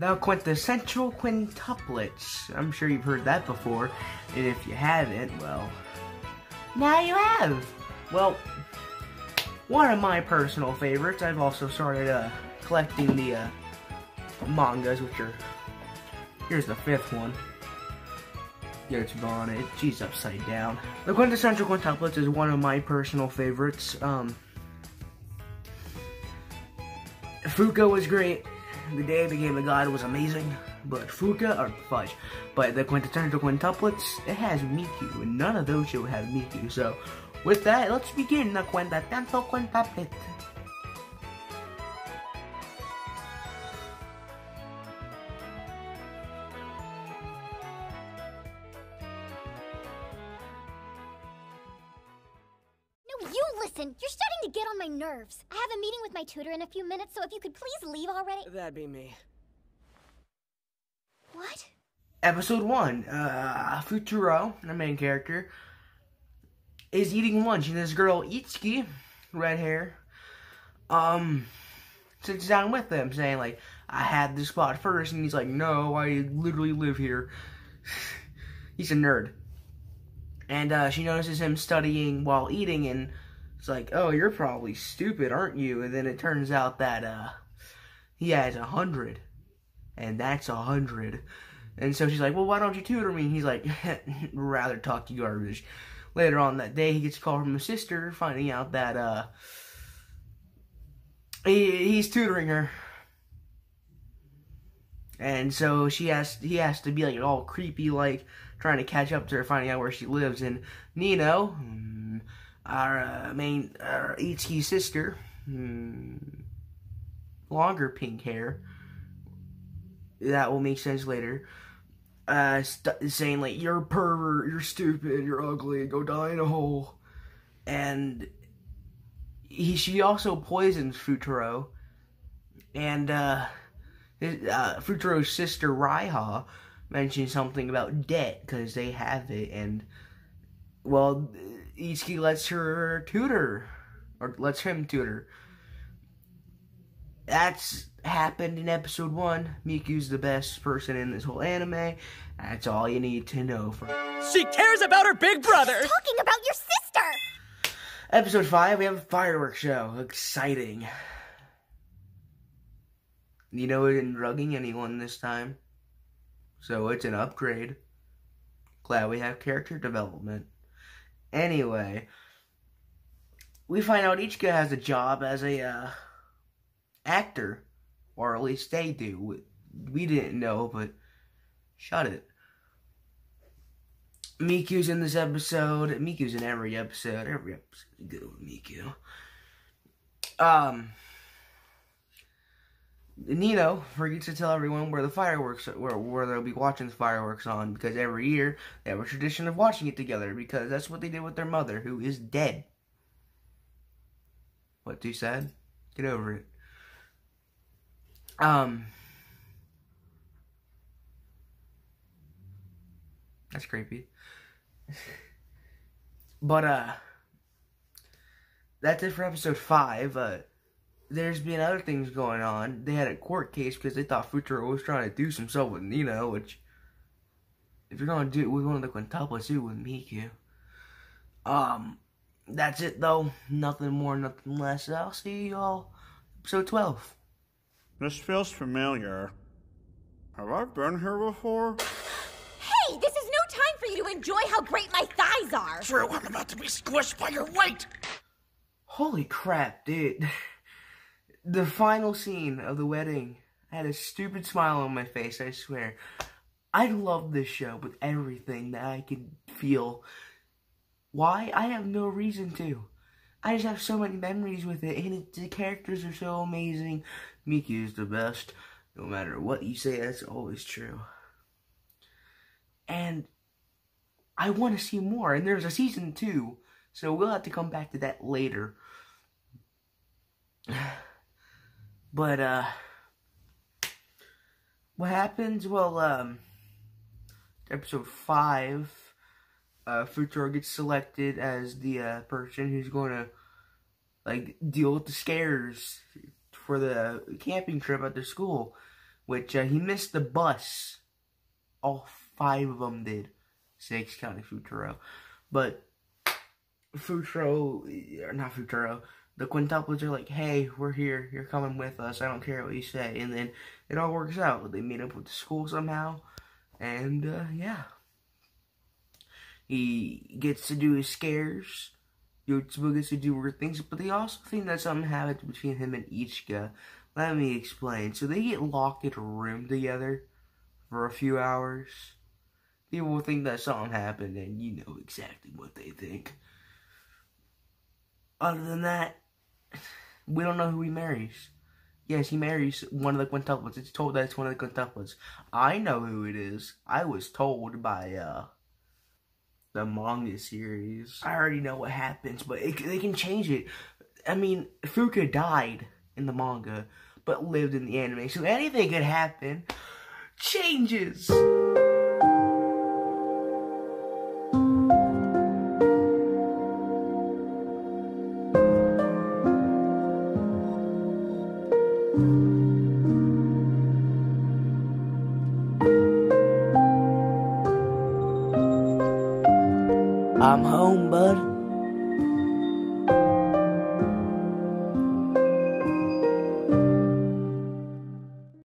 Now, Quintessential Quintuplets. I'm sure you've heard that before, and if you haven't, well, now you have. Well, one of my personal favorites. I've also started collecting the mangas, which are, here's the 5th one. It's Bonnet. She's upside down. The Quintessential Quintuplets is one of my personal favorites. Fuka was great. The Day I Became a God was amazing. But But the Quintessential Quintuplets, it has Miku, and none of those shows have Miku. So, with that, let's begin the Quintessential Quintuplet. Listen, you're starting to get on my nerves. I have a meeting with my tutor in a few minutes, so if you could please leave already. That'd be me. What? Episode 1, Futuro, the main character, is eating lunch, and this girl, Itsuki, red hair, sits down with him, saying, like, I had this spot first, and he's like, no, I literally live here. He's a nerd. And, she notices him studying while eating, and it's like, oh, you're probably stupid, aren't you? And then it turns out that, he has 100. And that's 100. And so she's like, well, why don't you tutor me? And he's like, rather talk to garbage. Later on that day, he gets a call from his sister, finding out that, he's tutoring her. And so he has to be, like, all creepy, like, trying to catch up to her, finding out where she lives. And Nino, our Itsuki's sister, longer pink hair, that will make sense later, saying, like, you're a pervert, you're stupid, you're ugly, go die in a hole. And she also poisons Futuro. And, Futuro's sister, Raiha, mentions something about debt, because they have it, and, well, Itsuki lets her tutor, or lets him tutor. That's happened in episode 1. Miku's the best person in this whole anime. That's all you need to know. She cares about her big brother! She's talking about your sister! Episode 5, we have a fireworks show. Exciting. Nino isn't drugging anyone this time, so it's an upgrade. Glad we have character development. Anyway, we find out Ichika has a job as a actor, or at least they do. We didn't know, but shut it. Miku's in this episode. Miku's in every episode. Every episode is good with Miku. Nino forgets to tell everyone where the fireworks, where they'll be watching the fireworks on, because every year they have a tradition of watching it together, because that's what they did with their mother, who is dead. What, too sad? Get over it. That's creepy. But, that's it for episode 5. There's been other things going on. They had a court case because they thought Futuro was trying to do some stuff with Nino, which, if you're going to do it with one of the quintuplets, do it with Miku. That's it, though. Nothing more, nothing less. I'll see y'all episode 12. This feels familiar. Have I been here before? Hey, this is no time for you to enjoy how great my thighs are. True, I'm about to be squished by your weight. Holy crap, dude. The final scene of the wedding, I had a stupid smile on my face, I swear. I love this show with everything that I can feel. Why? I have no reason to. I just have so many memories with it, and the characters are so amazing. Miku is the best. No matter what you say, that's always true. And I want to see more, and there's a season 2, so we'll have to come back to that later. But, what happens? Well, episode 5, Futuro gets selected as the, person who's going to, like, deal with the scares for the camping trip at their school. which he missed the bus. All 5 of them did. 6 counting Futuro. But Futuro, not Futuro, the quintuplets are like, hey, we're here. You're coming with us. I don't care what you say. And then it all works out. They meet up with the school somehow. And, yeah. He gets to do his scares. Yotsuba gets to do weird things. But they also think that something happens between him and Ichika. Let me explain. So they get locked in a room together for a few hours. People think that something happened, and you know exactly what they think. Other than that, we don't know who he marries. Yes, he marries one of the quintuplets. It's told that it's one of the quintuplets. I know who it is. I was told by the manga series. I already know what happens, but they can change it. I mean, Fuka died in the manga, but lived in the anime, so anything could happen. Changes! I'm home, bud.